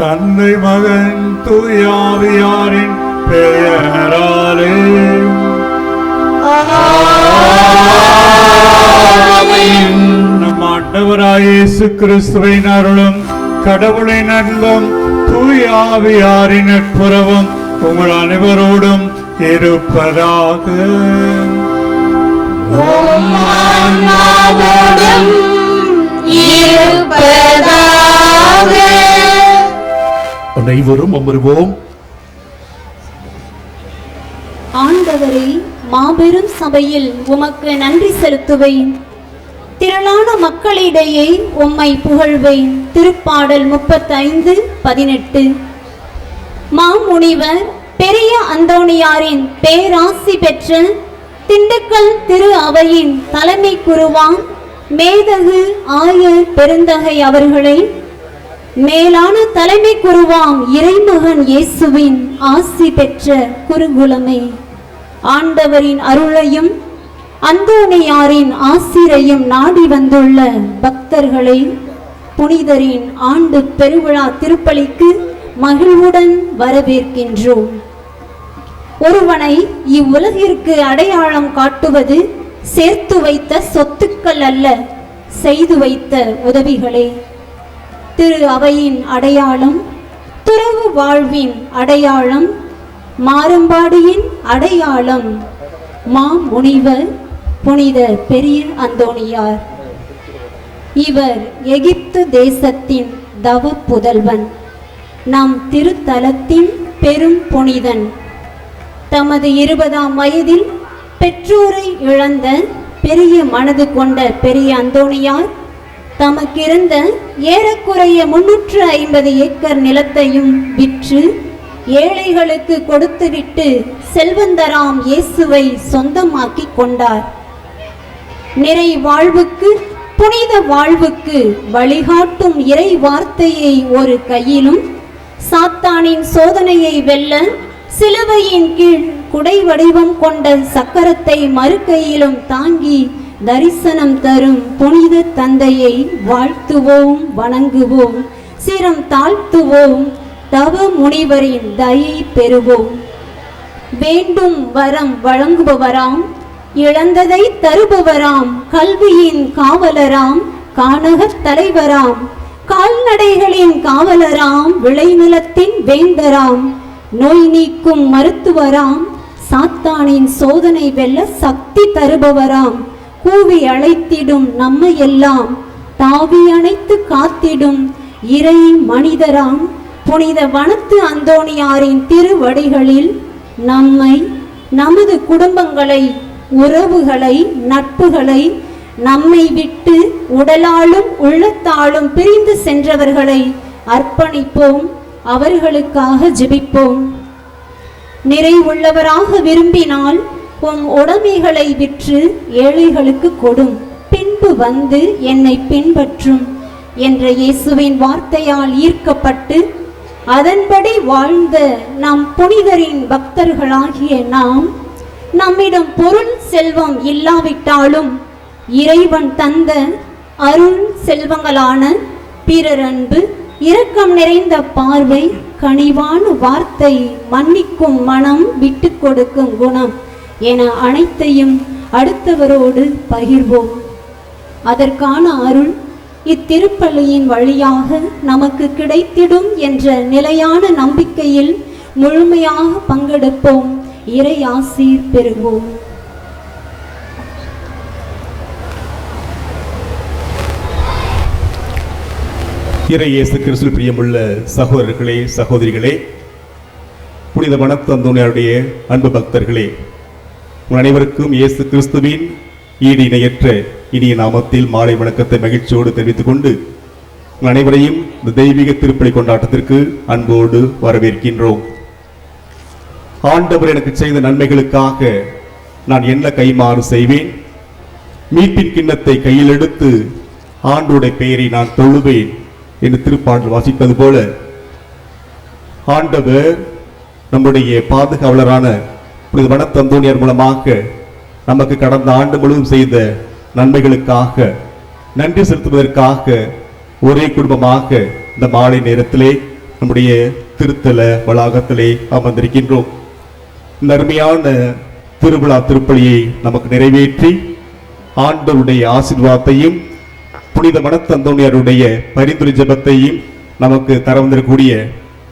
தந்தை மகன் தூயாவியாரின் பெயராலே நம் ஆண்டவராய் இயேசு கிறிஸ்துவின் அருளும் கடவுளின் அன்பும் தூயாவியாரின் நட்புறவும் உங்கள் அனைவரோடும் இருப்பதாக. அனைவரும் அமர்வோம். ஆண்டவரே, மாபெரும் சபையில் உமக்கு நன்றி செலுத்துவேன். திரளான மக்களிடையே உம்மை புகழ்வேன். திருப்பாடல் 35:18. மாமுனிவர் பெரிய அந்தோணியாரின் பேராசி பெற்ற திண்டுக்கல் திரு அவையின் தலைமை குருவான் மேதகு ஆயர் பெருந்தகை அவர்களை, மேலான தலைமை குருவாம் இறைமகன் இயேசுவின் ஆசி பெற்ற குருகுலமே, ஆண்டவரின் அருளையும் அந்தோணியாரின் ஆசிரையும் நாடி வந்துள்ள பக்தர்களை புனிதரின் ஆண்டு பெருவிழா திருப்பலிக்கு மகிழ்வுடன் வரவேற்கின்றோம். ஒருவனை இவ்வுலகிற்கு அடையாளம் காட்டுவது சேர்த்து வைத்த சொத்துக்கள் அல்ல, செய்து வைத்த உதவிகளே. திரு அவையின் அடையாளம், துறவு வாழ்வின் அடையாளம், மாரம்பாடியின் அடையாளம் மாமுனிவர் புனித பெரிய அந்தோணியார். இவர் எகிப்து தேசத்தின் தவ புதல்வன், நம் திருத்தலத்தின் பெரும் புனிதன். தமது 20ஆம் வயதில் பெற்றோரை இழந்த பெரிய மனது கொண்ட பெரிய அந்தோணியார் தமக்கிருந்த ஏறக்குறைய 350 ஏக்கர் நிலத்தையும் விற்று ஏழைகளுக்கு கொடுத்துவிட்டு செல்வந்தராம் இயேசுவை சொந்தமாக்கி கொண்டார். நிறை வாழ்வுக்கு, புனித வாழ்வுக்கு வழிகாட்டும் இறை வார்த்தையை ஒரு கையிலும், சாத்தானின் சோதனையை வெல்ல சிலுவையின் கீழ் குடை வடிவம் கொண்ட சக்கரத்தை மறு கையிலும் தாங்கி தரிசனம் தரும் புனித தந்தையை வாழ்த்துவோம், வணங்குவோம், சிரம் தாழ்த்துவோம், தவ முனிவரின் தயை பெறுவோம். வேண்டும் வரம் வழங்குபவராம், இழந்ததை தருபவராம், கல்வியின் காவலராம், கானகத் தலைவராம், கால்நடைகளின் காவலராம், விளைநிலத்தின் வேந்தராம், நோய் நீக்கும் மருத்துவராம், சாத்தானின் சோதனை வெல்ல சக்தி தருபவராம், கூவி அழைத்திடும் நம்மையெல்லாம் தாவி அணைத்து காத்திடும் இறை மனிதராம், புனித வனத்து அந்தோணியாரின் திருவடிகளில் நம்மை, நமது குடும்பங்களை, உறவுகளை, நட்புகளை, நம்மை விட்டு உடலாலும் உள்ளத்தாலும் பிரிந்து சென்றவர்களை அர்ப்பணிப்போம். அவர்களுக்காக ஜெபிப்போம். நிறைவுள்ளவராக விரும்பினால் உம் உடைமைகளை விற்று ஏழைகளுக்கு கொடும், பின்பு வந்து என்னை பின்பற்றும் என்ற இயேசுவின் வார்த்தையால் ஈர்க்கப்பட்டு அதன்படி வாழ்ந்த நம் புனிதரின் பக்தர்களாகிய நாம், நம்மிடம் பொருள் செல்வம் இல்லாவிட்டாலும் இறைவன் தந்த அருள் செல்வங்களான பிறரன்பு, இரக்கம் நிறைந்த பார்வை, கனிவான வார்த்தை, மன்னிக்கும் மனம், விட்டு கொடுக்கும் குணம் என அனைத்தையும் அடுத்தவரோடு பகிர்வோம். அதற்கான அருள் இத்திருப்பலியின் வழியாக நமக்கு கிடைத்திடும் என்ற நிலையான நம்பிக்கையில் முழுமையாக பங்கெடுப்போம். இறை ஆசீர் பெறுவோம். இறை இயேசு கிறிஸ்துவில் பிரியமுள்ள சகோதரர்களே, சகோதரிகளே, புனித வனத்து அந்தோணியாருடைய அன்பு பக்தர்களே, உங்கள் அனைவருக்கும் இயேசு கிறிஸ்துவின் ஈடு இணையற்ற இனிய நாமத்தில் மாலை வணக்கத்தை மகிழ்ச்சியோடு தெரிவித்துக் கொண்டு உங்கள் அனைவரையும் இந்த தெய்வீக திருப்பலி கொண்டாட்டத்திற்கு அன்போடு வரவேற்கின்றோம். ஆண்டவர் எனக்கு செய்த நன்மைகளுக்காக நான் என்ன கைமாறு செய்வேன்? மீட்பின் கிண்ணத்தை கையில் எடுத்து ஆண்டோடைய பெயரை நான் தொழுவேன் என்று திருப்பாடல் வாசிப்பது போல, ஆண்டவர் நம்முடைய பாதுகாவலரான புனித வனத்து அந்தோணியார் மூலமாக நமக்கு கடந்த ஆண்டு முழுவதும் செய்த நன்மைகளுக்காக நன்றி செலுத்துவதற்காக ஒரே குடும்பமாக இந்த மாலை நேரத்திலே நம்முடைய திருத்தல வளாகத்திலே அமர்ந்திருக்கின்றோம். இந்த அருமையான திருவிழா திருப்பலியை நமக்கு நிறைவேற்றி ஆண்டவருடைய ஆசீர்வாதத்தையும் புனித மனத்தந்தோணியாருடைய பரிந்துரை ஜெபத்தையும் நமக்கு தர வந்திருக்கக்கூடிய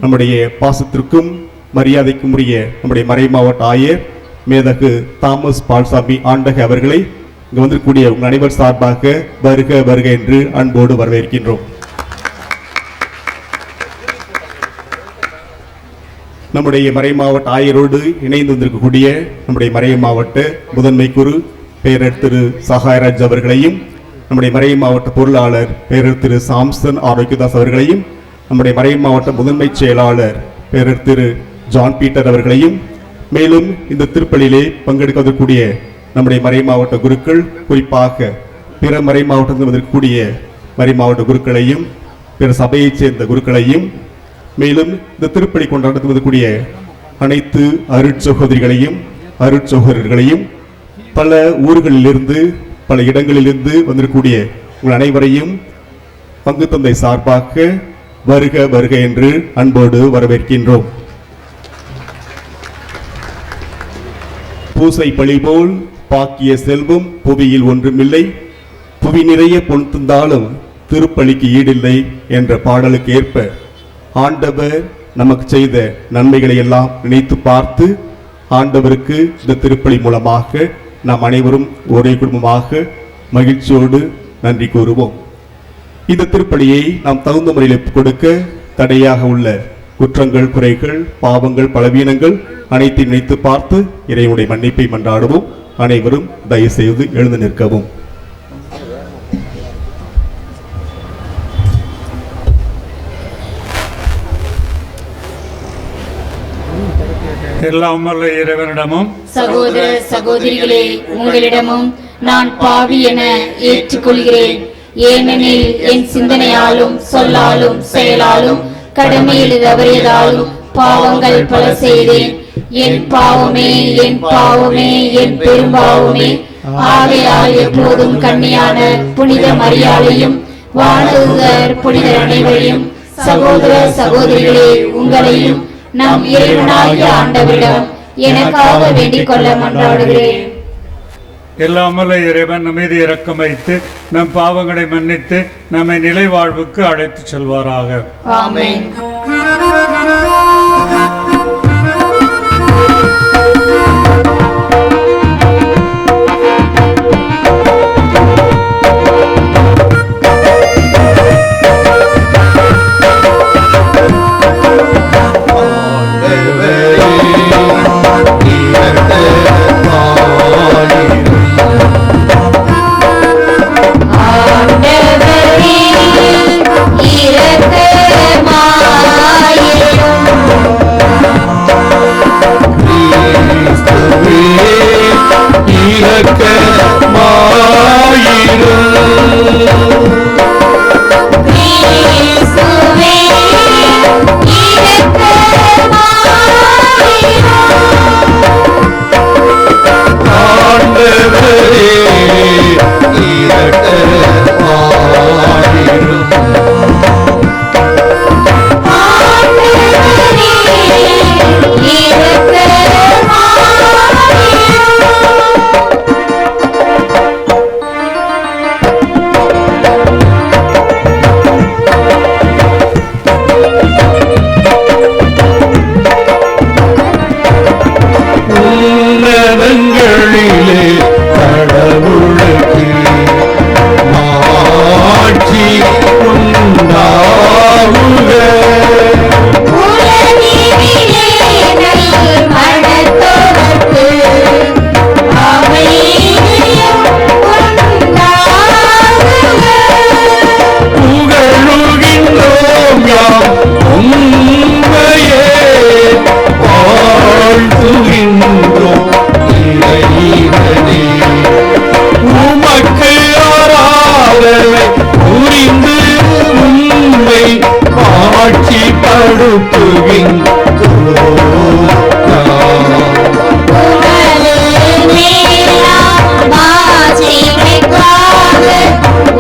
நம்முடைய பாசத்திற்கும் மரியாதைக்கும் உரிய நம்முடைய மறை மாவட்ட ஆயர் மேதகு தாமஸ் பால்சாமி ஆண்டக அவர்களை இங்கு வந்திருக்கக்கூடிய உங்கள் அனைவர் சார்பாக வருக வருக என்று அன்போடு வரவேற்கின்றோம். நம்முடைய மறை மாவட்ட ஆயரோடு இணைந்து வந்திருக்கக்கூடிய நம்முடைய மறை மாவட்ட முதன்மை குரு பேரர் திரு சகாயராஜ் அவர்களையும், நம்முடைய மறை மாவட்ட பொருளாளர் பேரர் திரு சாம்சன் ஆரோக்கியதாஸ் அவர்களையும், நம்முடைய மறை மாவட்ட முதன்மை செயலாளர் பேரர் திரு ஜான் பீட்டர் அவர்களையும், மேலும் இந்த திருப்பலியிலே பங்கெடுக்கக்கூடிய நம்முடைய மறை மாவட்ட குருக்கள், குறிப்பாக பிற மறை மாவட்டத்தில் வந்திருக்கக்கூடிய மறை மாவட்ட குருக்களையும் பிற சபையைச் சேர்ந்த குருக்களையும், மேலும் இந்த திருப்பலி கொண்டாட்டத்தில் வரக்கூடிய அனைத்து அருட்சகோதரிகளையும் அருட்சகோதரர்களையும், பல ஊர்களிலிருந்து பல இடங்களிலிருந்து வந்திருக்கக்கூடிய உங்கள் அனைவரையும் பங்கு தந்தை சார்பாக வருக வருக என்று அன்போடு வரவேற்கின்றோம். பூசை பழி போல் பாக்கிய செல்வம் புவியில் ஒன்றுமில்லை, புவி நிறைய பொன் தந்தாலும் திருப்பலிக்கு ஈடில்லை என்ற பாடலுக்கு ஏற்ப ஆண்டவர் நமக்கு செய்த நன்மைகளை எல்லாம் நினைத்து பார்த்து ஆண்டவருக்கு இந்த திருப்பலி மூலமாக நாம் அனைவரும் ஒரே குடும்பமாக மகிழ்ச்சியோடு நன்றி கூறுவோம். இந்த திருப்பலியை நாம் தகுந்த முறையில் கொடுக்க தடையாக உள்ள குற்றங்கள், குறைகள், பாவங்கள், பலவீனங்கள் அனைத்தையும் நினைத்து பார்த்து இறைவனுடைய மன்னிப்பை மன்றாடுவோம். அனைவரும் தயவு செய்து எழுந்து நிற்கவும். எல்லாம் வல்ல இறைவனிடமும் சகோதர சகோதரிகளே உங்களிடமும் நான் பாவி என ஏற்றுக்கொள்கிறேன். ஏனெனில் என் சிந்தனையாலும் சொல்லாலும் செயலாலும் கடமையில் தவறியதாலும் பாவங்கள் பல செய்தேன். என் பாவமே என் பாவமே என் பெரும்பாவமே. ஆகையால் எப்போதும் கன்னியான புனித மரியாதையும் வானதூதர் புனிதர் அனைவரையும் சகோதர சகோதரிகளே உங்களையும் நம் இறைவனாகிய ஆண்டவரிடம் எனக்காக வேண்டிக் கொள்ள மன்றாடுகிறேன். எல்லாம் வல்ல இறைவன் நம் மீது இரக்கம் வைத்து நம் பாவங்களை மன்னித்து நம்மை நிலை வாழ்வுக்கு அழைத்து செல்வாராக. ஆமென்.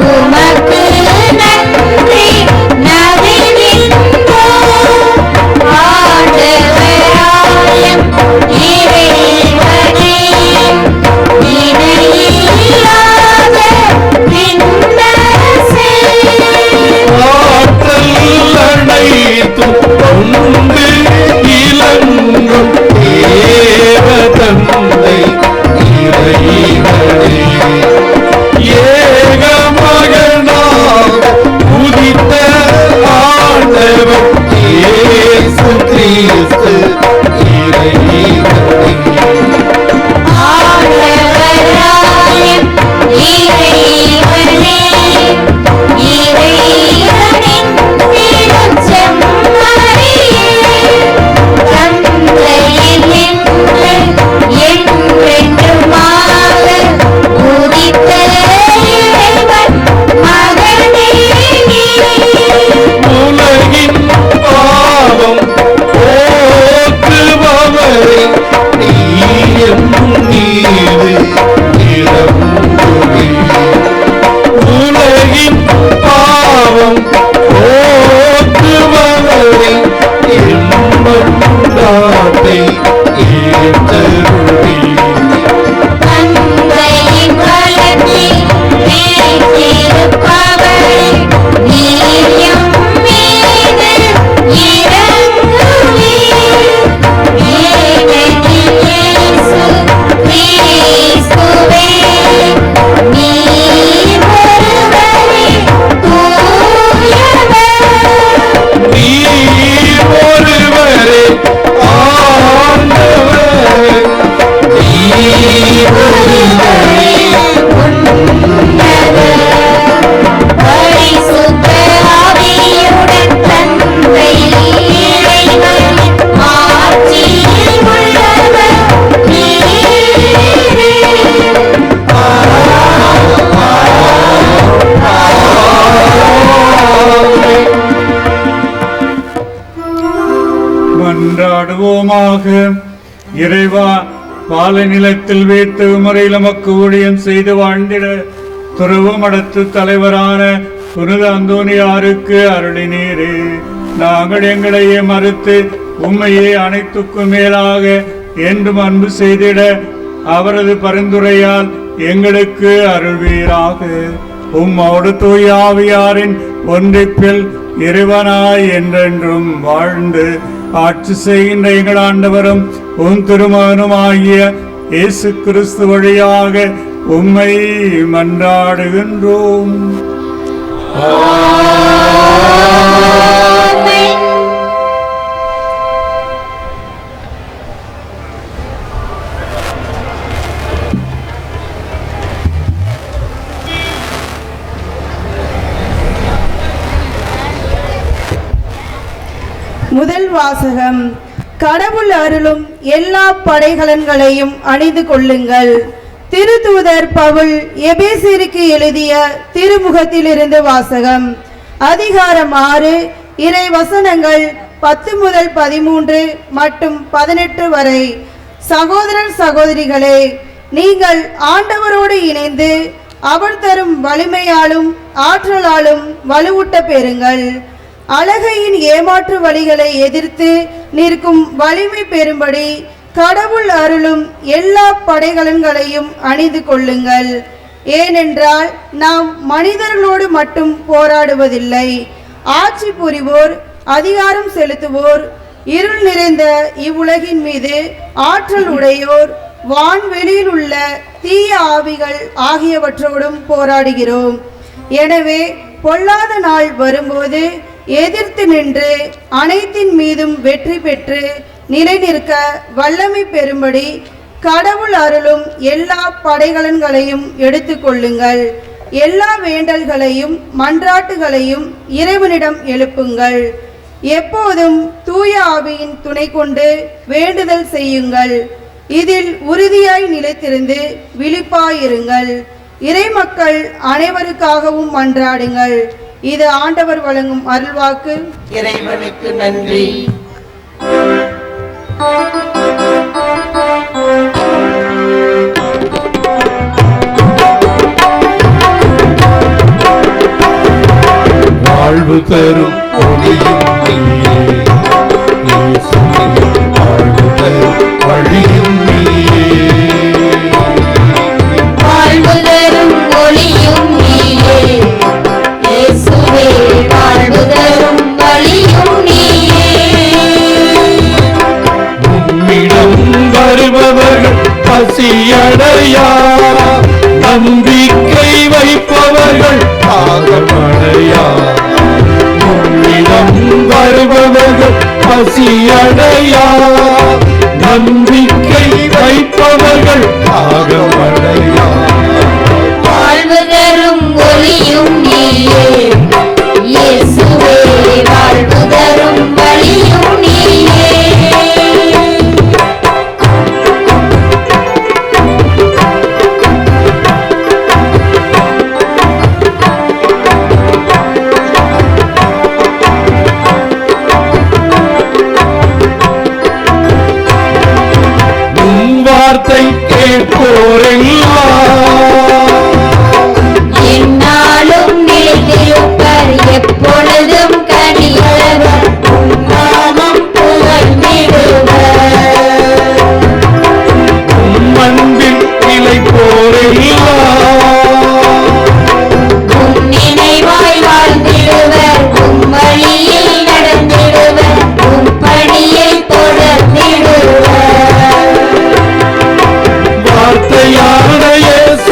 உமக்கு நன்றி நவிழ்கின்றோம். மன்றாடுவோமாக. இறைவா, பாலை நிலத்தில் வைத்து முறையில் நமக்கு ஊழியம் செய்து வாழ்ந்திட துறவு மடத்து தலைவரான புனித அந்தோனியாருக்கு அருளினீரே. நாங்கள் எங்களையே மறுத்து உம்மையே அனைத்துக்கும் மேலாக என்றும் அன்பு செய்திட அவரது பரிந்துரையால் எங்களுக்கு அருள்வீராக. உம்மோடு தூய ஆவியாரின் ஒன்றிப்பில் இறைவனாய் என்றென்றும் வாழ்ந்து ஆட்சி செய்கின்ற எங்கள் ஆண்டவரும் உன் திருமகனும் ஆகிய இயேசு கிறிஸ்து வழியாக உம்மை மன்றாடுகின்றோம். முதல் வாசகம். கடவுள் அருளும் எல்லா படைகலன்களையும் அணிந்து கொள்ளுங்கள். திருத்தூதர் பவுல் எபேசியருக்கு எழுதிய திருமுகத்திலிருந்து வாசகம். அதிகாரம் 6, இறை வசனங்கள் 10 முதல் 13 மற்றும் 18 வரை. சகோதரர் சகோதரிகளே, நீங்கள் ஆண்டவரோடு இணைந்து அவர் தரும் வலிமையாலும் ஆற்றலாலும் வலுவூட்ட பெறுங்கள். அழகையின் ஏமாற்று வழிகளை எதிர்த்து நிற்கும் வலிமை பெறும்படி கடவுள் அருளும் எல்லா படைகலன்களையும் அணிந்து கொள்ளுங்கள். ஏனென்றால் நாம் மனிதர்களோடு மட்டும் போராடுவதில்லை. ஆட்சி புரிவோர், அதிகாரம் செலுத்துவோர், இருள் நிறைந்த இவ்வுலகின் மீது ஆற்றல் உடையோர், வான்வெளியில் உள்ள தீய ஆவிகள் ஆகியவற்றோடும் போராடுகிறோம். எனவே பொல்லாத நாள் வரும்போது எதிர்த்து நின்று அனைத்தின் மீதும் வெற்றி பெற்று நிலை நிற்க வல்லமை பெறும்படி கடவுள் அருளும் எல்லா படைகலன்களையும் எடுத்து கொள்ளுங்கள். எல்லா வேண்டல்களையும் மன்றாட்டுகளையும் இறைவனிடம் எழுப்புங்கள். எப்போதும் தூய ஆவியின் துணை கொண்டு வேண்டுதல் செய்யுங்கள். இதில் உறுதியாய் நிலைத்திருந்து விழிப்பாயிருங்கள். இறை மக்கள் அனைவருக்காகவும் மன்றாடுங்கள். இது ஆண்டவர் வழங்கும் அருள்வாக்கு. இறைவனுக்கு நன்றி. வாழ்வு தரும் ஒளியும் நீயே, வாழ்வு தரும் வழியும் நீயே, வாழ்வு தரும் ஒளியும் நீயே, இயேசுவே வாழ்வு தரும் வழியும் நீயே. உம்மிடம் வருபவர்கள் பசியடையா, நம்பிக்கை வைப்பவர்கள் தாகமடையா. உம்மிடம் வருபவர்கள் பசியடையா, நம்பிக்கை வைப்பவர்கள் தாகமடையா. வாழ்வு தரும் ஒளியும் நீயே, இயேசுவே வாழ்வு தரும் வழியும் நீயே. வார்த்தை கேட்போரெல்லாம் என்னாலும் நிலைத்திருப்பர், எப்பொழுதும் கனியவர், நாமம் புகழ்ந்திடுவர். அன்பில் நிலைப்போரெல்லாம் உம் நினைவாய் வாழ்ந்திடுவர், உம் வழியில் நடந்திடுவர், உம் பணியை தொடர்ந்திடுவர். வார்த்தையான இயேசு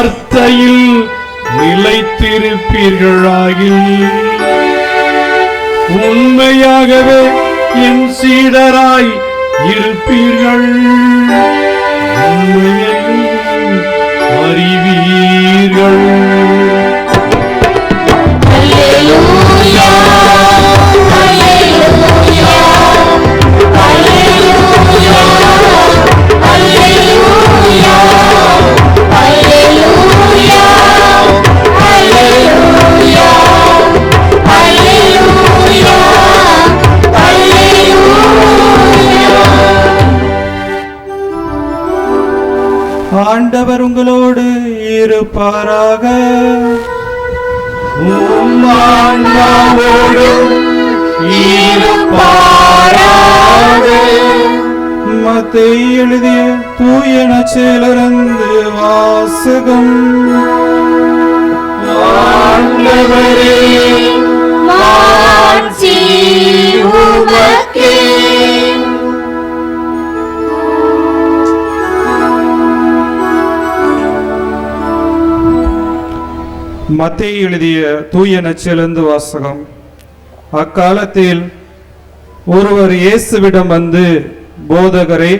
வார்த்தையில் நிலைத்திருப்பீர்களாகில் உண்மையாகவே என் சீடராய் இருப்பீர்கள், உண்மையையும் அறிவீர்கள். ஆண்டவர் உங்களோடு இருப்பாராக. உம் ஆன்மாவோடும் இருப்பாராக. மத்தேயு எழுதிய தூய நற்செயலிலிருந்து வாசகம். ஆண்டவரே, மாட்சி உமக்கே. மத்தேயு எழுதிய தூய நற்செயலிலிருந்து வாசகம். அக்காலத்தில் ஒருவர் இயேசுவிடம் வந்து, போதகரே,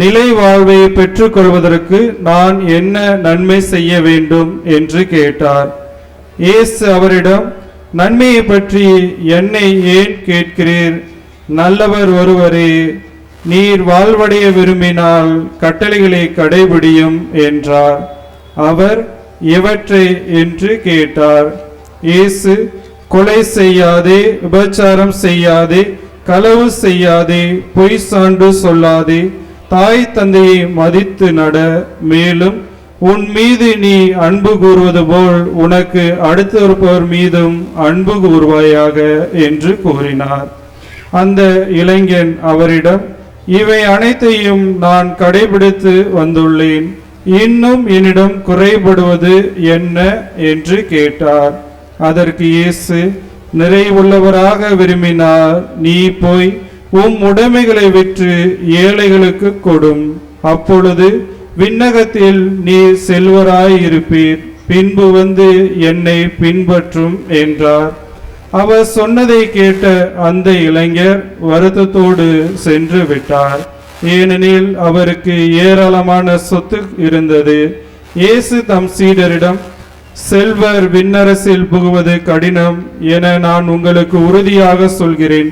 நிலை வாழ்வை பெற்றுக்கொள்வதற்கு நான் என்ன நன்மை செய்ய வேண்டும் என்று கேட்டார். இயேசு அவரிடம், நன்மையை பற்றி என்னை ஏன் கேட்கிறீர்? நல்லவர் ஒருவரே, நீர் வாழ்வடைய விரும்பினால் கட்டளைகளை கடைபிடியும் என்றார். அவர், எவற்றை என்று கேட்டார். இயேசு, கொலை செய்யாதே, விபச்சாரம் செய்யாதே, களவு செய்யாதே, பொய் சான்று சொல்லாதே, தாய் தந்தையை மதித்து நட, மேலும் உன் மீது நீ அன்பு கூறுவது போல் உனக்கு அடுத்திருப்பவர் மீதும் அன்பு கூறுவாயாக என்று கூறினார். அந்த இளைஞன் அவரிடம், இவை அனைத்தையும் நான் கடைபிடித்து வந்துள்ளேன், இன்னும் என்னிடம் குறைபடுவது என்ன என்று கேட்டார். அதற்கு இயேசு, நிறைவுள்ளவராக விரும்பினார், நீ போய் உம் உடைமைகளை விற்று ஏழைகளுக்கு கொடும், அப்பொழுது விண்ணகத்தில் நீ செல்வராயிருப்பீர், பின்பு வந்து என்னை பின்பற்றும் என்றார். அவர் சொன்னதை கேட்ட அந்த இளைஞர் வருத்தத்தோடு சென்று விட்டார், ஏனெனில் அவருக்கு ஏராளமான சொத்து இருந்தது. இயேசு தம் சீடரிடம், செல்வர் விண்ணரசில் புகுவது கடினம் என நான் உங்களுக்கு உறுதியாக சொல்கிறேன்.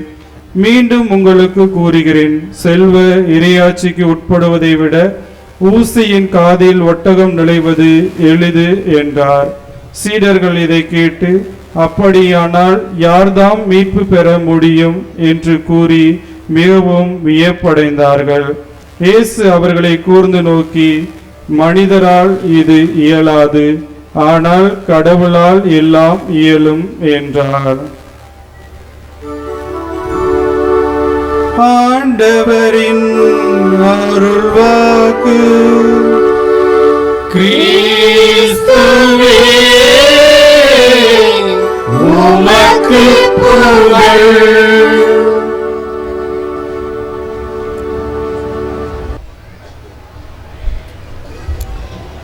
மீண்டும் உங்களுக்கு கூறுகிறேன், செல்வர் இறையாட்சிக்கு உட்படுவதை விட ஊசியின் காதில் ஒட்டகம் நுழைவது எளிது என்றார். சீடர்கள் இதை கேட்டு, அப்படியானால் யார்தாம் மீட்பு பெற முடியும் என்று கூறி மிகவும் வியப்படைந்தார்கள். இயேசு அவர்களை கூர்ந்து நோக்கி, மனிதரால் இது இயலாது, ஆனால் கடவுளால் எல்லாம் இயலும் என்றார். ஆண்டவரின் அருள்வாக்கு. கிறிஸ்துவே, உமக்கு புகழ்.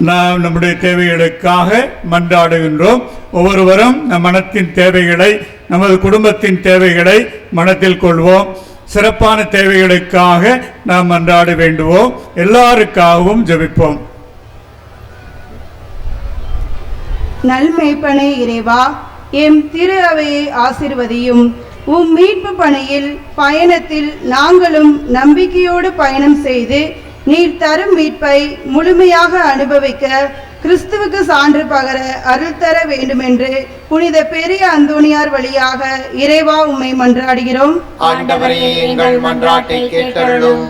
நாம் நம்முடைய தேவைகளுக்காக மன்றாடுகின்றோம். ஒவ்வொருவரும் நம் மனத்தின் தேவைகளை, நமது குடும்பத்தின் தேவைகளை மனத்தில் கொள்வோம். சிறப்பான தேவைகளுக்காக நாம் மன்றாட வேண்டுவோம். எல்லாருக்காகவும் ஜெபிப்போம். நல்மேய்ப்பனே இறைவா, எம் திரு அவையை ஆசீர்வதியும். உம் மீட்பு பணியில் பயணத்தில் நாங்களும் நம்பிக்கையோடு பயணம் செய்து நீர் தரும் மீட்பை முழுமையாக அனுபவிக்க கிறிஸ்துவுக்கு சான்று பகர அருள் தர வேண்டுமென்று புனித பெரிய அந்தோணியார் வழியாக இறைவா உம்மை மன்றாடுகிறோம். ஆண்டவரே, எங்கள் மன்றாட்டை கேட்டருளும்.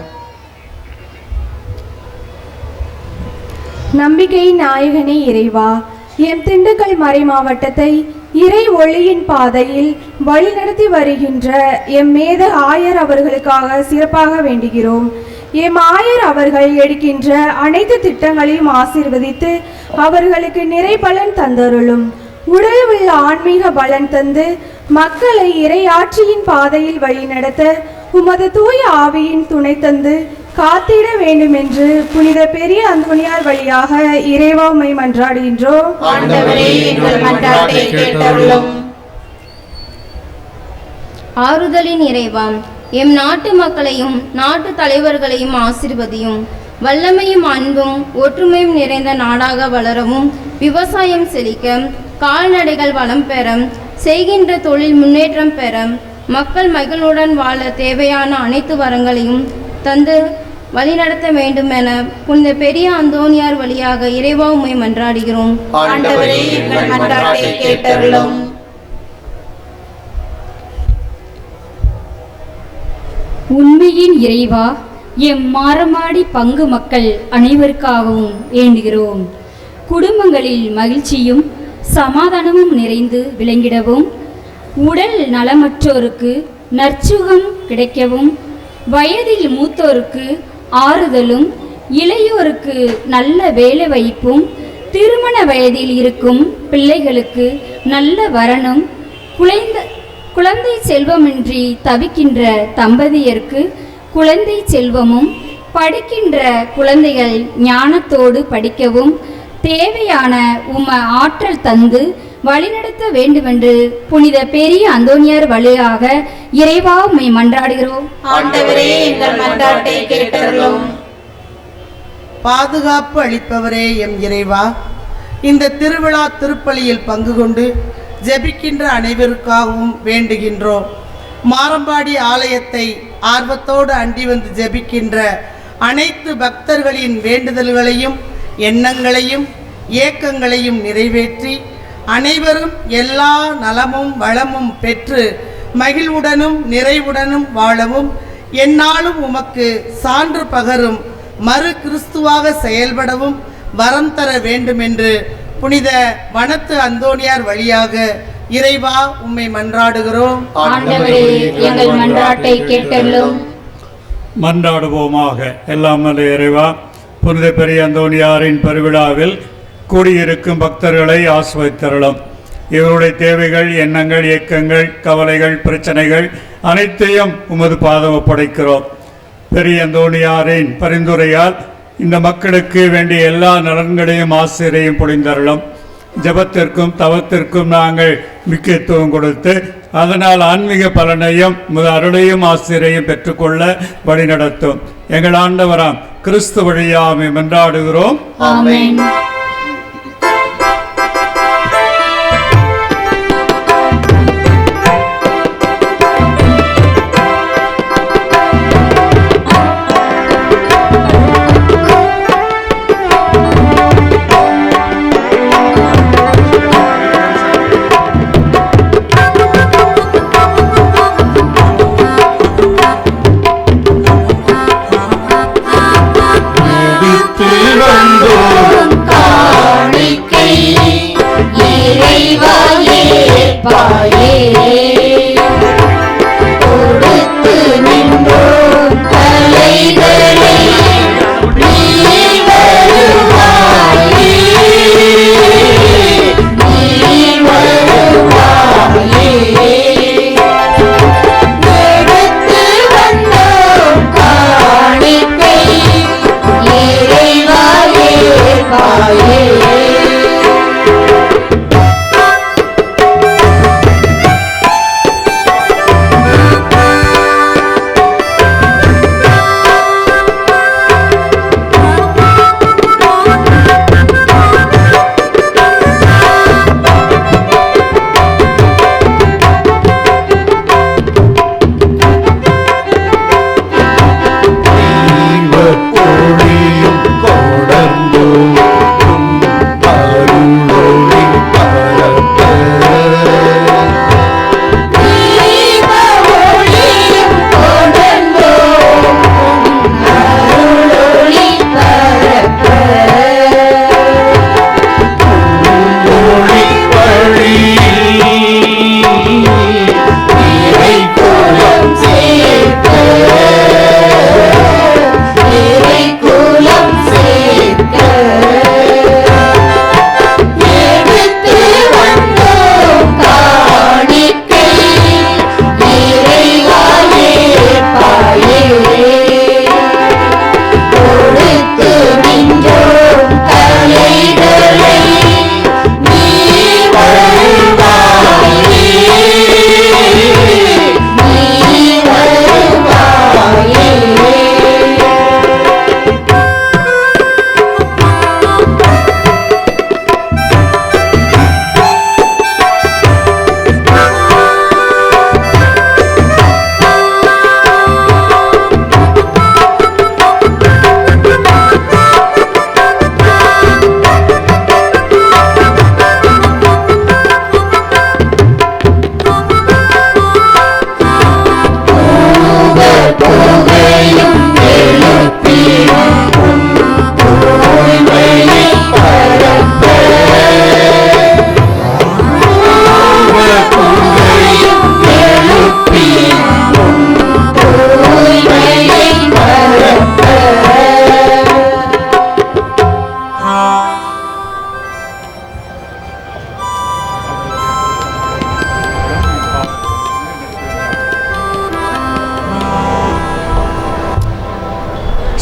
நம்பிக்கையின் நாயகனே இறைவா, எம் திண்டுக்கல் மறை மாவட்டத்தை இறை ஒளியின் பாதையில் வழிநடத்தி வருகின்ற எம் மேத ஆயர் அவர்களுக்காக சிறப்பாக வேண்டுகிறோம். எம் ஆயர் அவர்கள் எடுக்கின்ற அனைத்து திட்டங்களையும் ஆசீர்வதித்து அவர்களுக்கு நிறை பலன் தந்தருளும். உடல் உள்ள ஆன்மீக பலன் தந்து மக்களை இறை ஆட்சியின் பாதையில் வழிநடத்த உமது தூய ஆவியின் துணை தந்து காத்திட வேண்டும் என்று புனித பெரிய அந்தோனியார் வழியாக இறைவா உம்மை மன்றாடுகின்றோம். ஆண்டவரே, எங்கள் மன்றாட்டை கேட்டருளும். ஆறுதலின் இறைவா, எம் நாட்டு மக்களையும் நாட்டு தலைவர்களையும் ஆசீர்வதியும். வல்லமையும் அன்பும் ஒற்றுமையும் நிறைந்த நாடாக வளரவும், விவசாயம் செழிக்க, கால்நடைகள் வளம் பெற, செய்கின்ற தொழில் முன்னேற்றம் பெற, மக்கள் மகிழ்வுடன் வாழ தேவையான அனைத்து வரங்களையும் தந்து வழிநடத்த வேண்டும் என புனித பெரிய அந்தோனியார் வழியாக இறைவா உம்மை மன்றாடுகிறோம். ஆண்டவரே, எங்கள் மன்றாட்டை கேட்டருளும். உண்மையின் இறைவா, எம் மாரமாடி பங்கு மக்கள் அனைவருக்காகவும் வேண்டுகிறோம். குடும்பங்களில் மகிழ்ச்சியும் சமாதானமும் நிறைந்து விளங்கிடவும், உடல் நலமற்றோருக்கு நற்சுகம் கிடைக்கவும், வயதில் மூத்தோருக்கு ஆறுதலும், இளையோருக்கு நல்ல வேலை வாய்ப்பும், திருமண வயதில் இருக்கும் பிள்ளைகளுக்கு நல்ல வரனும், குழந்தை செல்வமின்றி தவிக்கின்ற தம்பதியருக்கு குழந்தை செல்வமும், படிக்கின்ற குழந்தைகள் ஞானத்தோடு படிக்கவும் தேவையான ஆற்றல் தந்து வழிநடத்த வேண்டுமென்று புனித பெரிய அந்தோனியார் வழியாக இறைவா உம்மை மன்றாடுகிறோம். ஆண்டவரே, எங்கள் மன்றாட்டை கேட்டருளும். பாதுகாப்பு அளிப்பவரே எம் இறைவா, இந்த திருவிழா திருப்பலியில் பங்கு கொண்டு ஜெபிக்கின்ற அனைவருக்காகவும் வேண்டுகின்றோம். மாரம்பாடி ஆலயத்தை ஆர்வத்தோடு அண்டி வந்து ஜெபிக்கின்ற அனைத்து பக்தர்களின் வேண்டுதல்களையும் எண்ணங்களையும் ஏக்கங்களையும் நிறைவேற்றி அனைவரும் எல்லா நலமும் வளமும் பெற்று மகிழ்வுடனும் நிறைவுடனும் வாழவும், எந்நாளும் உமக்கு சான்று பகரும் மறு கிறிஸ்துவாக செயல்படவும் வரம் தர வேண்டுமென்று புனித வனத்து அந்தோனியார் வழியாக இறைவா உம்மை மன்றாடுகிறோம். ஆண்டவரே, எங்கள் மன்றாட்டை கேட்டருளும். மன்றாடுவோமாக. எல்லாம் வல்ல இறைவா, புனித பெரிய அந்தோனியாரின் பெருவிழாவில் கூடியிருக்கும் பக்தர்களை ஆசிர்வதித்தருளும். இவருடைய தேவைகள், எண்ணங்கள், இயக்கங்கள், கவலைகள், பிரச்சனைகள் அனைத்தையும் உமது பாதம் ஒப்படைக்கிறோம். பெரிய அந்தோனியாரின் பரிந்துரையால் இந்த மக்களுக்கு வேண்டிய எல்லா நலன்களையும் ஆசிரியையும் பொழிந்தருளும். ஜபத்திற்கும் தவத்திற்கும் நாங்கள் முக்கியத்துவம் கொடுத்து அதனால் ஆன்மீக பலனையும் அருளையும் ஆசிரியையும் பெற்றுக்கொள்ள வழிநடத்தும். எங்கள் ஆண்டவராம் கிறிஸ்து வழியாமை மன்றாடுகிறோம். ஆமென். வந்தோம்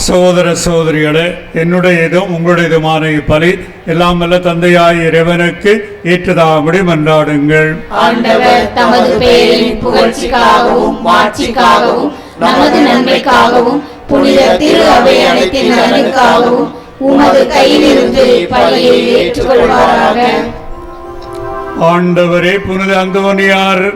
சகோதர சகோதரிகளே, என்னுடையதும் உங்களுடையதுமான இப்பலி எல்லாம் வல்ல தந்தையாய் இறைவனுக்கு ஏற்றதாகும்படி மன்றாடுங்கள். ஆண்டவர் தமது பெயரின் புகழ்ச்சிக்காகவும் மாட்சிக்காகவும் நமது நன்மைக்காகவும் புனித திரு அவை அனைத்தின் நலனுக்காகவும் உமது கையிலிருந்து பலியை ஏற்றுக்கொள்வாராக. ஆண்டவரே, புனித அந்தோனியார்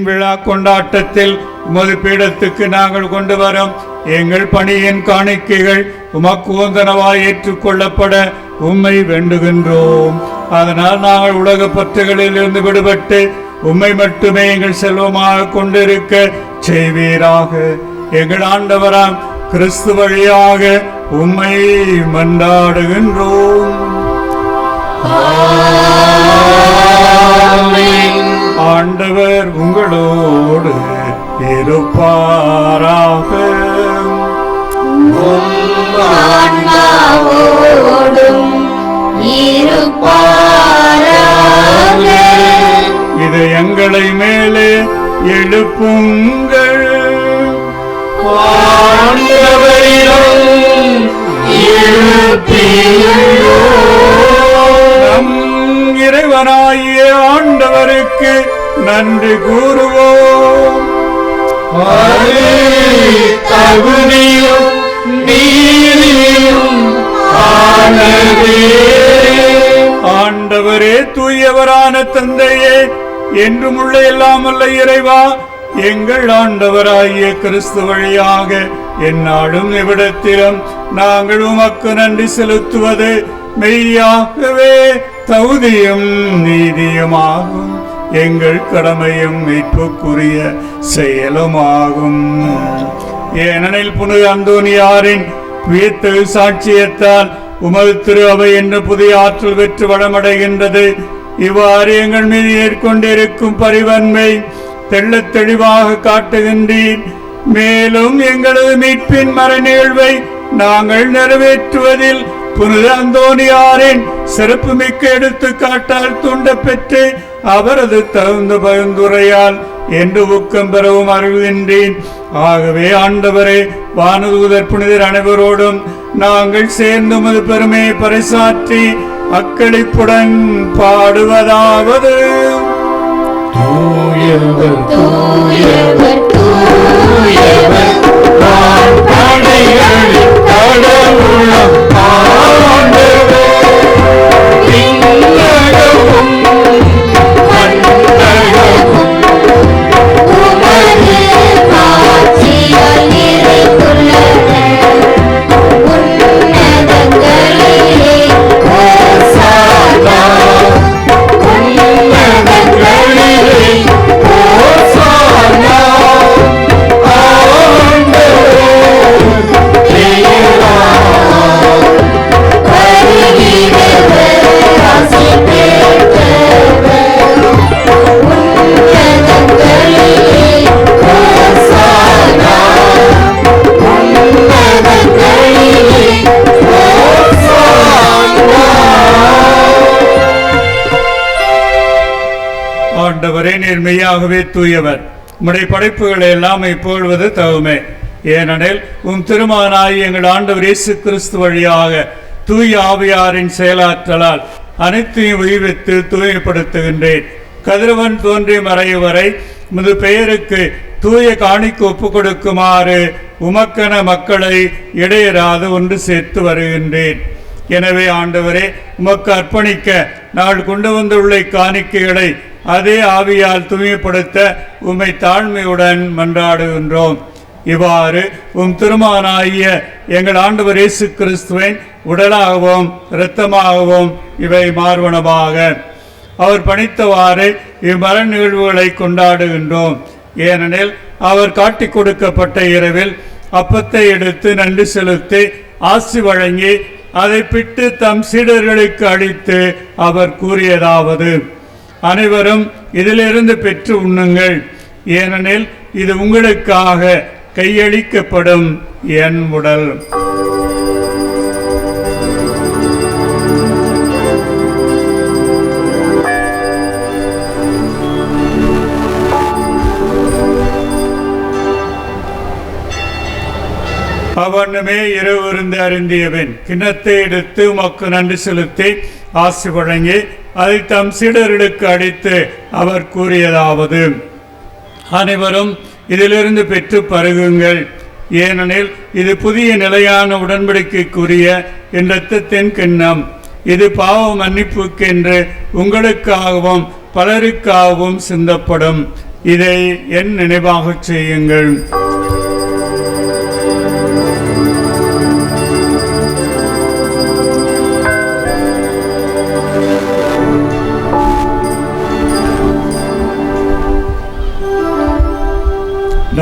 விழா கொண்டாட்டத்தில் உமது பீடத்துக்கு நாங்கள் கொண்டு வரும் எங்கள் பணியின் காணிக்கைகள் உமக்கு உகந்தனவாய் ஏற்றுக்கொள்ளப்பட உம்மை வேண்டுகின்றோம். அதனால் நாங்கள் உலக பற்றுகளில் இருந்து விடுபட்டு உம்மை மட்டுமே எங்கள் செல்வமாக கொண்டிருக்க செய்வீராக. எங்கள் ஆண்டவராம் கிறிஸ்து வழியாக உம்மை மன்றாடுகின்றோம். ஆண்டவர் உங்களோடு இருப்பாராக. இது எங்களை மேலே எழுப்புங்கள். நம் இறைவனாகிய ஆண்டவருக்கு நன்றி கூறுவோம். தகுதியும் நீதியும் ஆண்டவரே, தூயவரான தந்தையே, என்றும் உள்ள எல்லாம் வல்ல இறைவா, எங்கள் ஆண்டவராகிய கிறிஸ்து வழியாக எந்நாளும் இவ்விடத்திலும் நாங்கள் உமக்கு நன்றி செலுத்துவது மெய்யாகவே தகுதியும் நீதியுமாகும். எங்கள் கடமையும் மீட்புக்குரிய செயலுமாகும். ஏனெனில் புனித அந்தோனியாரின் வியத்து சாட்சியத்தால் உமது திரு அவை என்ற புதிய ஆற்றல் பெற்று வளமடைகின்றது. இவ்வாறு எங்கள் மீது ஏற்கொண்டிருக்கும் பரிவன்மை தெள்ளத் தெளிவாக காட்டுகின்றீர். மேலும் எங்களது மீட்பின் மறை நிகழ்வை நாங்கள் நிறைவேற்றுவதில் புனித அந்தோனியாரின் சிறப்புமிக்க எடுத்துக்காட்டால் தூண்ட பெற்று அவரது தகுந்த பரிந்துரையால் என்று ஊக்கம் பெறவும் அருள்கின்றேன். ஆகவே ஆண்டவரே, வானதூதர் புனிதர் அனைவரோடும் நாங்கள் சேர்ந்து உமது பெருமையை பறைசாற்றி அக்களிப்புடன் பாடுவதாவது: தூயவர் தூயவர் தூயவர் படைகளின் கடவுளாம் ஆண்டவர், விண்ணகமும் மண்ணகமும் உமது ஆட்சியால் நிறைந்துள்ளன. உன்னதங்களிலே ஓசானா, உன்னதங்களிலே ஓசானா. ஆண்டவரே, நீர் மெய்யாகவே தூயவர். உம்முடைய படைப்புகளை எல்லாம் இப்பொழுது தகுமே. ஏனெனில் உம் திருமகனாய் எங்கள் ஆண்டவர் இயேசு கிறிஸ்து வழியாக தூய ஆவியாரின் செயலாற்றலால் அனைத்தையும் உய்வித்து தூய்மைப்படுத்துகின்றேன். கதிரவன் தோன்றி மறையும் வரை உமது பெயருக்கு தூய காணிக்கு ஒப்புக் கொடுக்குமாறு உமக்கென மக்களை இடையராது ஒன்று சேர்த்து வருகின்றேன். எனவே ஆண்டவரே, உமக்கு அர்ப்பணிக்க நாங்கள் கொண்டு வந்துள்ள காணிக்கைகளை அதே ஆவியால் தூய்மைப்படுத்த உம்மை தாழ்மையுடன் மன்றாடுகின்றோம். இவ்வாறு உம் திருமகனாகிய எங்கள் ஆண்டவர் இயேசு கிறிஸ்துவின் உடலாகவும் இரத்தமாகவும் இவை மார்வனமாக அவர் பணித்தவாறு இம்மர நிகழ்வுகளை கொண்டாடுகின்றோம். ஏனெனில் அவர் காட்டிக் கொடுக்கப்பட்ட இரவில் அப்பத்தை எடுத்து நன்றி செலுத்தி ஆசி வழங்கி அதை பிட்டு தம் சீடர்களுக்கு அளித்து அவர் கூறியதாவது: அனைவரும் இதிலிருந்து பெற்று உண்ணுங்கள், ஏனெனில் இது உங்களுக்காக கையளிக்கப்படும் என் உடல். அவனுமே இரவு இருந்து அருந்தியவன் கிண்ணத்தை எடுத்து உமக்கு நன்றி செலுத்தி ஆசி வழங்கி அதை தம் சீடர்களுக்கு அடித்து அவர் கூறியதாவது, அனைவரும் இதிலிருந்து பெற்று பருகுங்கள், ஏனெனில் இது புதிய நிலையான உடன்படிக்கைக்குரிய என் இரத்தத்தின் கிண்ணம். இது பாவ மன்னிப்புக்கென்று உங்களுக்காகவும் பலருக்காகவும் சிந்தப்படும். இதை என் நினைவாக செய்யுங்கள்.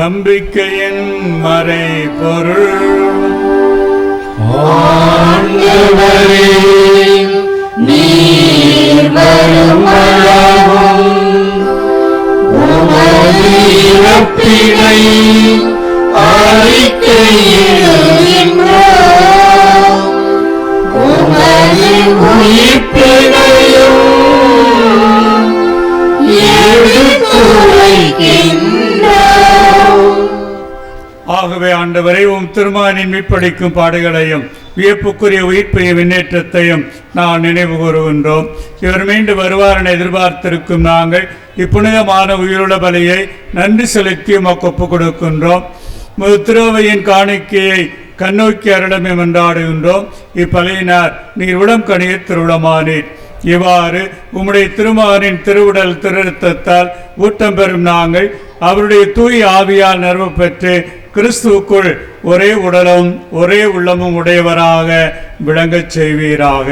நம்பிக்கையின் மறை பொருள். ஆண்டவரே, நீர் வரும் அளவும் உமது இறப்பினை அறிக்கையிடுகின்றோம், உமது உயிர்ப்பினையும் எடுத்துரைக்கின்றோம். ஆகவே ஆண்டவரை உம் திருமகனின் மீட்பளிக்கும் பாடுகளையும் வியப்புக்குரிய உயிர்ப்பையும் முன்னேற்றத்தையும் நான் நினைவு கூறுகின்றோம். இவர் மீண்டு வருவார் என எதிர்பார்த்திருக்கும் நாங்கள் இப்புனிதமான உயிருள்ள பலியை நன்றி செலுத்தி உமக்கு ஒப்புக் கொடுக்கின்றோம். திருவையின் காணிக்கையை கண்ணோக்கி அருளமை மன்றாடுகின்றோம். இப்பலியினார் நீர் உடம் கணிய திருவுளமானீர். இவ்வாறு உம்முடைய திருமகனின் திருவுடல் திருத்தத்தால் ஊட்டம் பெறும் நாங்கள் அவருடைய தூய் ஆவியால் நிறுவ பெற்று கிறிஸ்துவுக்குள் ஒரே உடலும் ஒரே உள்ளமும் உடையவராக விளங்கச் செய்வீராக.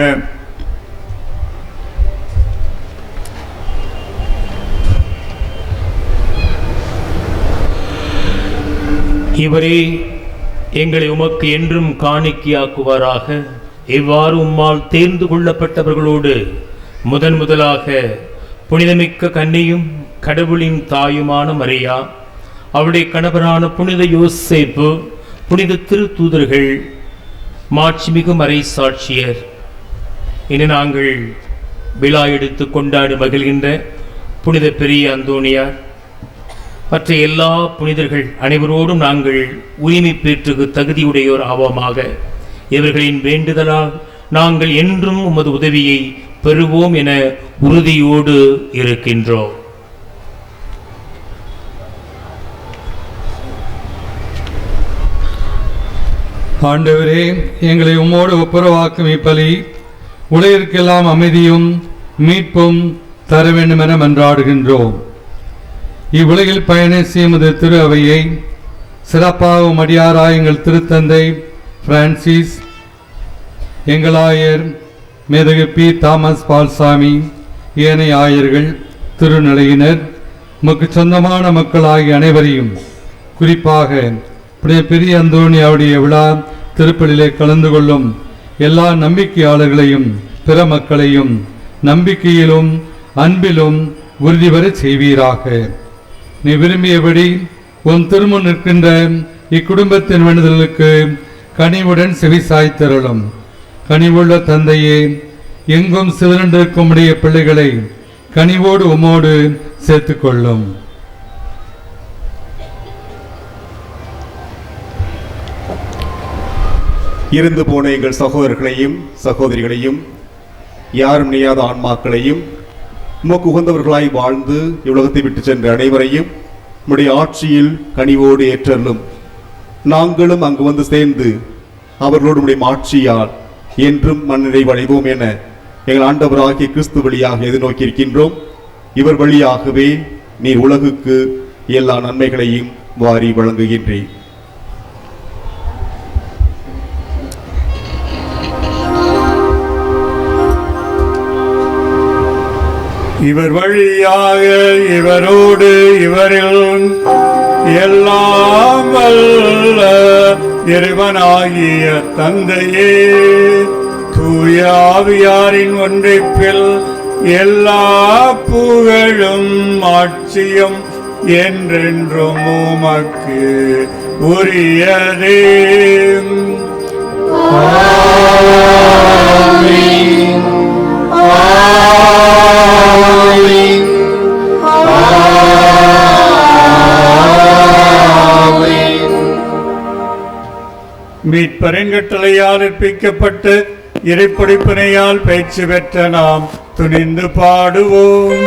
இவரே எங்களை உமக்கு என்றும் காணிக்கையாக்குவாராக. இவ்வாறு உம்மால் தேர்ந்து கொள்ளப்பட்டவர்களோடு முதலாக புனிதமிக்க கன்னியும் கடவுளின் தாயுமான மரியா, அவருடைய கணவரான புனித யோசேப்பு, புனித திருத்தூதர்கள், மாட்சிமிகு மறை சாட்சியர், இனி நாங்கள் விழா எடுத்து கொண்டாடி மகிழ்கின்ற புனித பெரிய அந்தோணியார், மற்ற எல்லா புனிதர்கள் அனைவரோடும் நாங்கள் உரிமை பெற்றுக்கு தகுதியுடையோர் ஆவோமாக. இவர்களின் வேண்டுதலால் நாங்கள் என்றும் உமது உதவியை பெறுவோம் என உறுதியோடு இருக்கின்றோம். ஆண்டவரே, எங்களை உம்மோடு ஒப்புரவாக்கும் இப்பலி உலகிற்கெல்லாம் அமைதியும் மீட்பும் தர வேண்டும் என மன்றாடுகின்றோம். இவ்வுலகில் பயணித்த எமது திரு அவையை சிறப்பாகவும் அடியாராய் எங்கள் திருத்தந்தை பிரான்சிஸ், எங்களாயர் மேதகு பி. தாமஸ் பால்சாமி, ஏனைய ஆயர்கள், திருநிலையினர், உமக்கு சொந்தமான மக்கள் ஆகிய அனைவரையும், குறிப்பாக பெரிய அந்தோணியாவுடைய விழா திருப்பலிலே கலந்து கொள்ளும் எல்லா நம்பிக்கையாளர்களையும் பிற மக்களையும் நம்பிக்கையிலும் அன்பிலும் உறுதி பெற செய்வீராக. நீ விரும்பியபடி உன் திருமுன் நிற்கின்ற இக்குடும்பத்தின் வேண்டுதலுக்கு கனிவுடன் செவிசாய்த்தருளும். கனிவுள்ள தந்தையே, எங்கும் சிதறண்டிருக்கும் உடைய பிள்ளைகளை கனிவோடு உமோடு சேர்த்துக்கொள்ளும். இருந்து போன எங்கள் சகோதரர்களையும் சகோதரிகளையும் யாரும் நியாத ஆன்மாக்களையும் உமக்கு உகந்தவர்களாய் வாழ்ந்து இவ்வுலகத்தை விட்டு சென்ற அனைவரையும் உம்முடைய ஆட்சியில் கனிவோடு ஏற்றலும். நாங்களும் அங்கு வந்து சேர்ந்து அவர்களோடு உடைய ஆட்சியால் என்றும் மண்ணிறைவடைவோம் என எங்கள் ஆண்டவராகிய கிறிஸ்து வழியாக எதிர்நோக்கி இருக்கின்றோம். இவர் வழியாகவே நீர் உலகுக்கு எல்லா நன்மைகளையும் வாரி வழங்குகின்றேன். இவர் வழியாக இவரோடு இவரில் எல்லாம் வல்ல இறைவனாகிய தந்தையே, தூய ஆவியாரின் ஒன்றிப்பில் எல்லா புகழும் ஆட்சியும் என்றென்றும் உமக்கு உரியதே. ஆமென். மீட்பரின் கட்டளையால் இருப்பிக்கப்பட்டு இறைப்படிப்பினையால் பயிற்சி பெற்ற நாம் துணிந்து பாடுவோம்.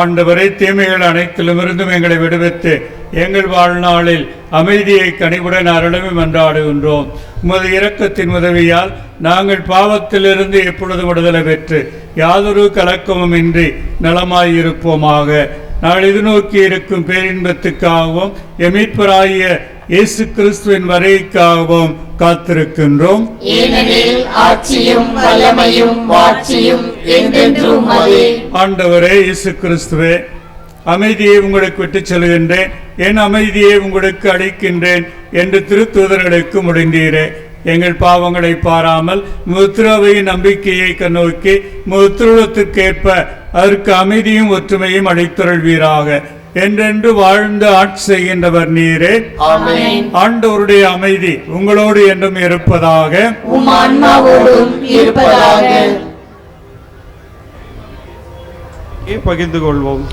ஆண்டவரை தீமைகள் அனைத்திலுமிருந்தும் எங்களை விடுவித்து எங்கள் வாழ்நாளில் அமைதியை கனிவுடன் அருளவே மன்றாடுகின்றோம். உமது இரக்கத்தின் உதவியால் நாங்கள் பாவத்திலிருந்து எப்பொழுதும் விடுதலை பெற்று யாதொரு கலக்கமும் இன்றி நலமாயிருப்போமாக. நாள் நோக்கி இருக்கும் பேரின்பத்துக்காகவும் எமீட்பராகிய இயேசு கிறிஸ்துவின் வருகைக்காகவும் காத்திருக்கின்றோம். ஆண்டவரே இயேசு கிறிஸ்துவே, அமைதியை உங்களுக்கு விட்டுச் செல்கின்றேன், என் அமைதியை உங்களுக்கு அளிக்கின்றேன் என்று திருத்தூதர்களுக்கு முடிந்தீரே. எங்கள் பாவங்களை பாராமல் முத்திரவையின் நம்பிக்கையை கண்ணோக்கி முத்திருளத்திற்கேற்ப அதற்கு அமைதியும் ஒற்றுமையும் அளித்தருள்வீராக. என்றென்று வாழ்ந்து ஆட்சி செய்கின்றவர் நீரே. ஆண்டவருடைய அமைதி உங்களோடு என்றும் இருப்பதாக. பகிர்ந்து கொள்வோம்.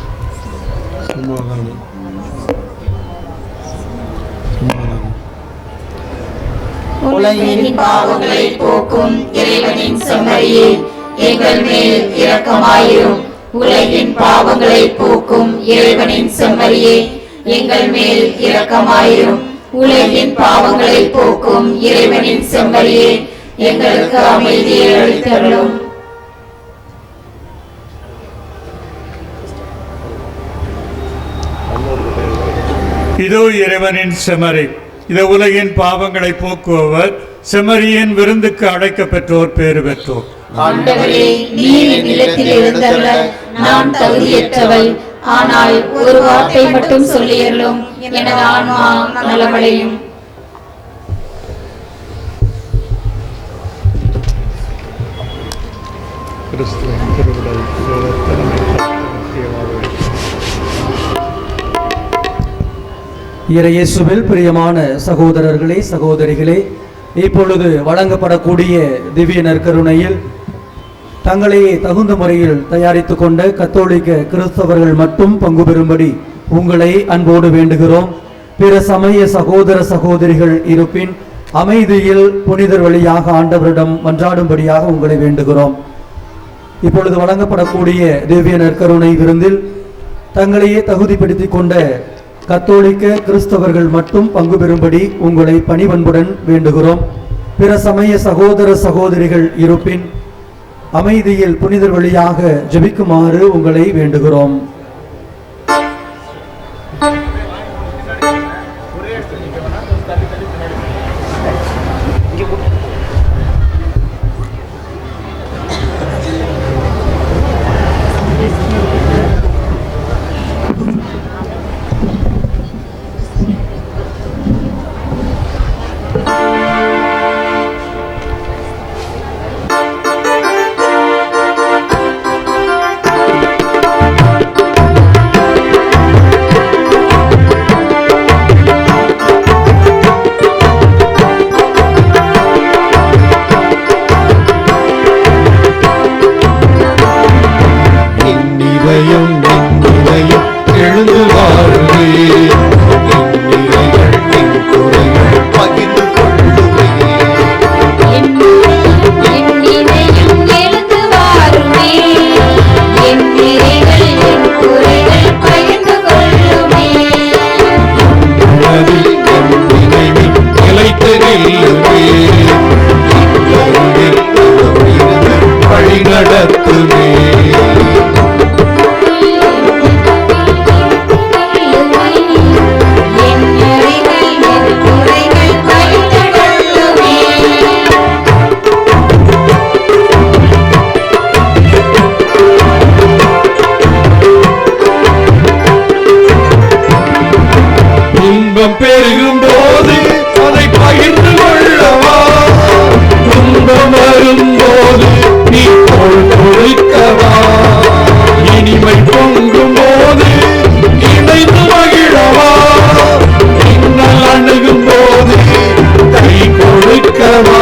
உலகின் பாவங்களை போக்கும் இறைவனின் செம்மறியே, எங்கள் மேல் இரக்கமாயிரும். உலகின் பாவங்களை போக்கும் இறைவனின் செம்மறியே, எங்கள் மேல் இரக்கமாயிரும். உலகின் பாவங்களை போக்கும் இறைவனின் செம்மறியே, எங்களுக்கு அமைதியை அளித்தருளும். இதோ இறைவனின் செம்மறி, இது உலகின் பாவங்களை போக்குபவர். செம்மறியின் விருந்துக்கு அழைக்க பெற்றோர் பேறு பெற்றோர். ஆண்டவரே, நீர் நிலத்தில் எழுந்தருள நான் தகுதியற்றவள், ஆனால் ஒரு வார்த்தை மட்டும் சொல்லியருளும், எனது ஆன்மா நலமடையும். இறையேசுவில் பிரியமான சகோதரர்களே, சகோதரிகளே, இப்பொழுது வழங்கப்படக்கூடிய திவ்ய நற்கருணையில் தங்களையே தகுந்த முறையில் தயாரித்து கொண்ட கத்தோலிக்க கிறிஸ்தவர்கள் மட்டும் பங்கு பெறும்படி உங்களை அன்போடு வேண்டுகிறோம். பிற சமய சகோதர சகோதரிகள் இருப்பின் அமைதியில் புனிதர் வழியாக ஆண்டவரிடம் மன்றாடும்படியாக உங்களை வேண்டுகிறோம். இப்பொழுது வழங்கப்படக்கூடிய திவ்ய நற்கருணை விருந்தில் தங்களையே தகுதிப்படுத்திக் கொண்ட கத்தோலிக்க கிறிஸ்தவர்கள் மட்டும் பங்கு பெறும்படி உங்களை பணிவன்புடன் வேண்டுகிறோம். பிற சமய சகோதர சகோதரிகள் இருப்பின் அமைதியில் புனிதர் வழியாக ஜெபிக்குமாறு உங்களை வேண்டுகிறோம். இன்பம் பெருகும் போது அதை பகிர்ந்து கொள்ளவா, துன்பம் வரும்போது நீ தோள் கொடுக்கவா, இனிமை பொங்கும் போது இணைந்து மகிழவா, இன்னல் அணுகும் போது கை கொடுக்கவா.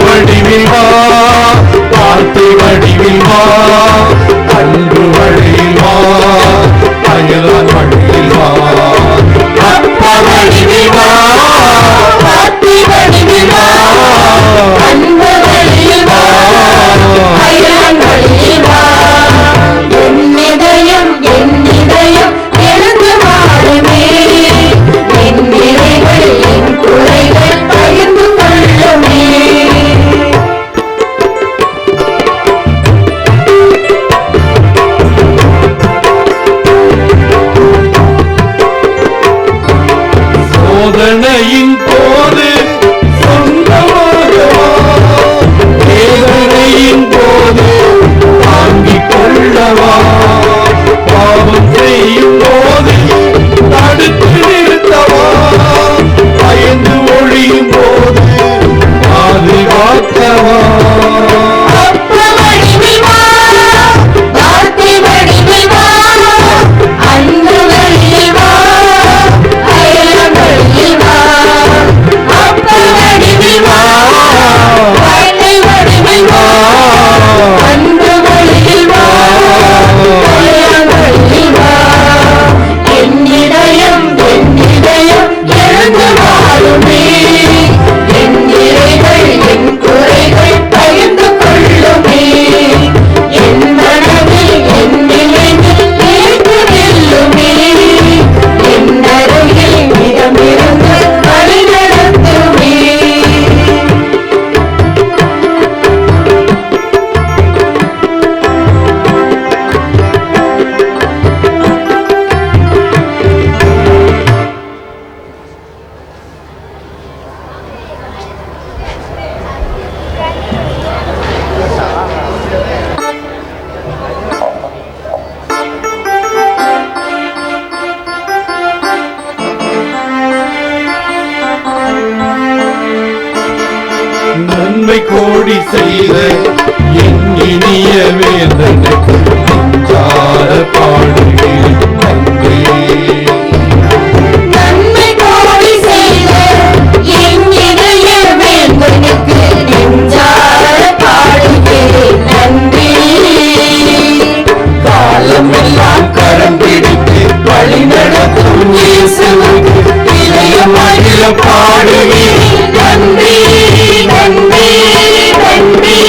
வடிவில் வா, வார்த்தை வடிவில் வா, அன்பு வழியில் வா, அயலான் வழியில் வா. அப்பா வடிவில் வா, வார்த்தை வடிவில் வா, அன்பு வழியில் வா, அயலான் வழியில் வா. என் இதயம் எழுந்து வாழுமே, என் நிறைகள் என் குறைகள் பகிர்ந்து கொள்ளுமே. சோதனையின் போது சொந்தமாகவா, வேதனையின் போது தாங்கிக் கொள்ளவா, பாவம் செய்யும் போது தடுத்து நிறுத்தவா, பயந்து ஒழியும் போது பாதுகாக்கவா. நன்மை கோடி செய்த என் இனிய வேந்தனுக்கு நெஞ்சார பாடுகிறேன் நன்றி. நன்மை கோடி செய்த என் இனிய வேந்தனுக்கு நெஞ்சார பாடுகிறேன் நன்றி. காலமெல்லாம் கரம் பிடித்து வழி நடத்தும் இயேசுவுக்கு இதயம் மகிழ பாடுகிறேன் நன்றி நன்றி நன்றி.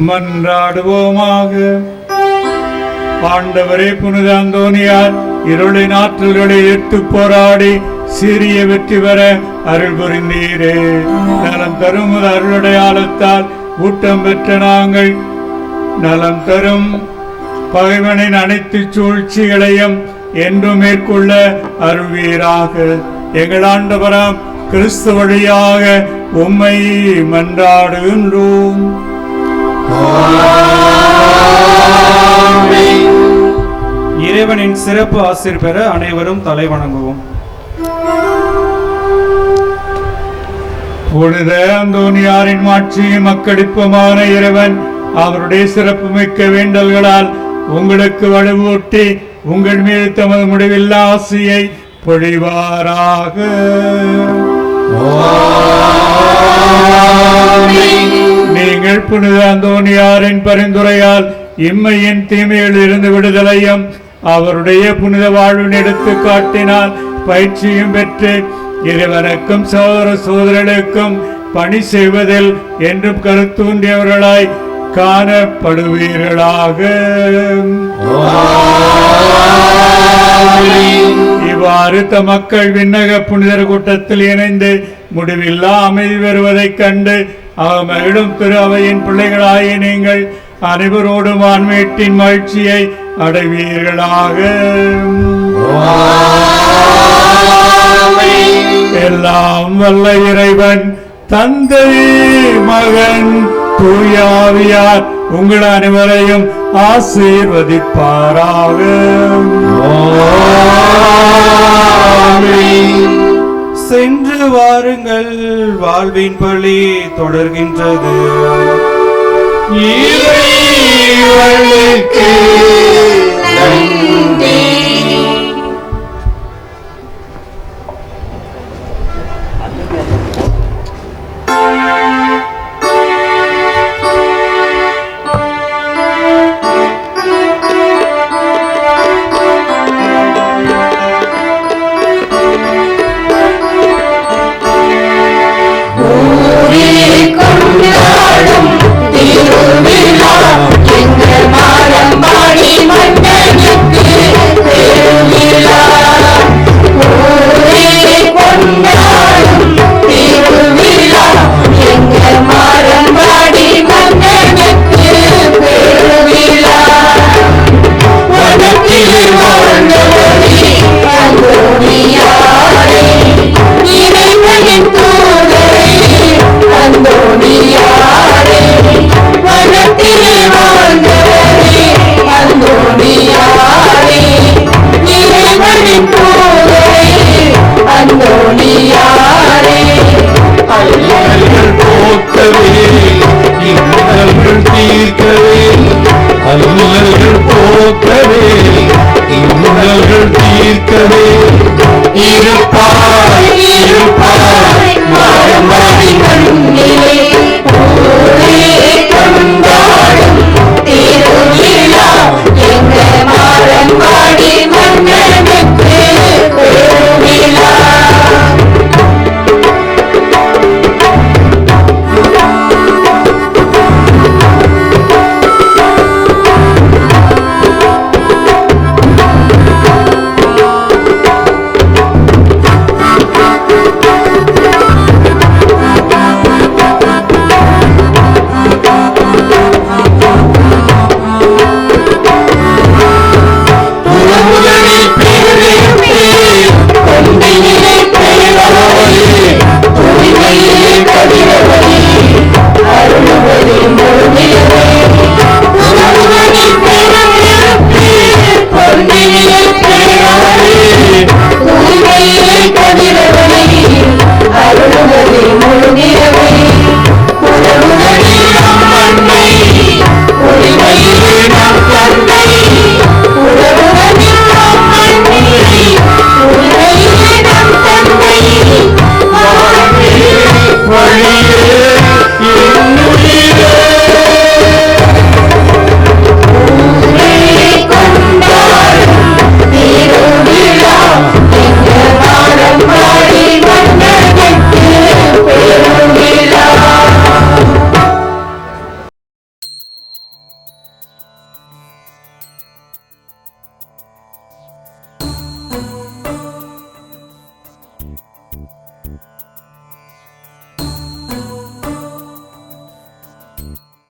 மன்றாடுவோமாக. ஆண்டவரே, புனித அந்தோனியார் இருளின் ஆற்றல்களை எதிர்த்து போராடி சீரிய வெற்றி பெற அருள் புரிந்தீரே. நலம் தரும் அருளடையாளத்தால் ஊட்டம் பெற்ற நாங்கள் நலம் தரும் பகைவனின் அனைத்து சூழ்ச்சிகளையும் என்றும் மேற்கொள்ள அருள்வீராக. எங்கள் ஆண்டவராம் கிறிஸ்து வழியாக உம்மை மன்றாடுகின்றோம். இறைவனின் சிறப்பு ஆசீர் பெற அனைவரும் தலை வணங்குவோம். புனித அந்தோனியாரின் மாட்சியும் மக்களிப்புமான இறைவன் அவருடைய சிறப்பு மிக்க வேண்டல்களால் உங்களுக்கு வலுவூட்டி உங்கள் மீது தமது முடிவில்லா ஆசையை பொழிவாராக. நீங்கள் புனித அந்தோனியாரின் பரிந்துரையால் இம்மையின் தீமையில் இருந்து விடுதலையும் அவருடைய புனித வாழ்வின் எடுத்து காட்டினால் பயிற்சியும் பெற்று இறைவனுக்கும் சகோதர சோதரர்களுக்கும் பணி செய்வதில் என்றும் கருத்தூன்றியவர்களாய் காணப்படுவீர்களாக. இவ்வாறு மக்கள் விண்ணக புனிதர் கூட்டத்தில் இணைந்து முடிவில்லா அமைதி வருவதைக் கண்டு மகிழும் திரு அவையின் பிள்ளைகளாகிய நீங்கள் அனைவரோடும் ஆன்மீகத்தின் மகிழ்ச்சியை அடைவீர்களாக. எல்லாம் வல்ல இறைவன் தந்தை மகன் தூயாவியார் உங்கள் அனைவரையும் ஆசீர்வதிப்பாராக. சென்று வாருங்கள், வாழ்வின் பலி தொடர்கின்றது.